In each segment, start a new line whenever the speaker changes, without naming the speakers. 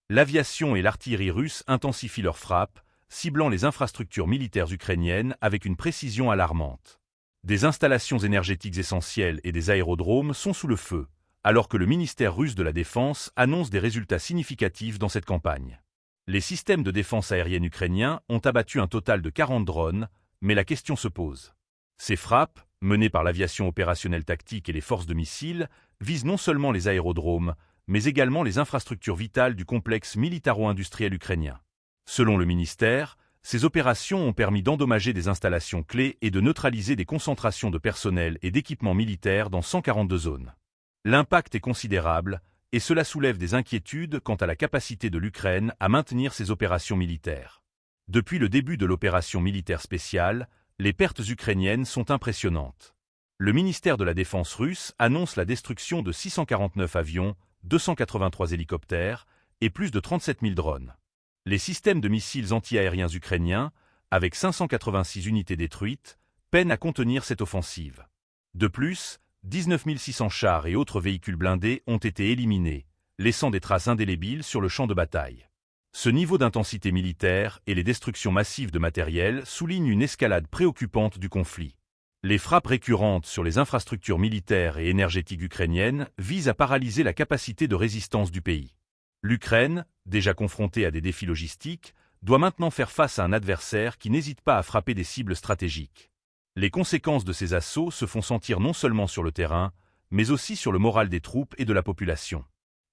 L'aviation et l'artillerie russes intensifient leurs frappes, ciblant les infrastructures militaires ukrainiennes avec une précision alarmante. Des installations énergétiques essentielles et des aérodromes sont sous le feu, alors que le ministère russe de la Défense annonce des résultats significatifs dans cette campagne. Les systèmes de défense aérienne ukrainiens ont abattu un total de 40 drones, mais la question se pose. Ces frappes, menées par l'aviation opérationnelle tactique et les forces de missiles, visent non seulement les aérodromes, mais également les infrastructures vitales du complexe militaro-industriel ukrainien. Selon le ministère, ces opérations ont permis d'endommager des installations clés et de neutraliser des concentrations de personnel et d'équipements militaires dans 142 zones. L'impact est considérable, et cela soulève des inquiétudes quant à la capacité de l'Ukraine à maintenir ses opérations militaires. Depuis le début de l'opération militaire spéciale, les pertes ukrainiennes sont impressionnantes. Le ministère de la Défense russe annonce la destruction de 649 avions, 283 hélicoptères et plus de 37 000 drones. Les systèmes de missiles anti-aériens ukrainiens, avec 586 unités détruites, peinent à contenir cette offensive. De plus, 19 600 chars et autres véhicules blindés ont été éliminés, laissant des traces indélébiles sur le champ de bataille. Ce niveau d'intensité militaire et les destructions massives de matériel soulignent une escalade préoccupante du conflit. Les frappes récurrentes sur les infrastructures militaires et énergétiques ukrainiennes visent à paralyser la capacité de résistance du pays. L'Ukraine, déjà confrontée à des défis logistiques, doit maintenant faire face à un adversaire qui n'hésite pas à frapper des cibles stratégiques. Les conséquences de ces assauts se font sentir non seulement sur le terrain, mais aussi sur le moral des troupes et de la population.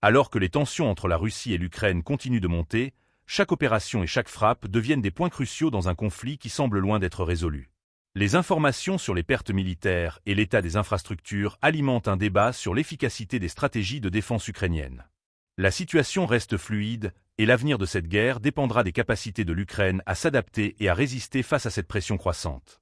Alors que les tensions entre la Russie et l'Ukraine continuent de monter, chaque opération et chaque frappe deviennent des points cruciaux dans un conflit qui semble loin d'être résolu. Les informations sur les pertes militaires et l'état des infrastructures alimentent un débat sur l'efficacité des stratégies de défense ukrainiennes. La situation reste fluide, et l'avenir de cette guerre dépendra des capacités de l'Ukraine à s'adapter et à résister face à cette pression croissante.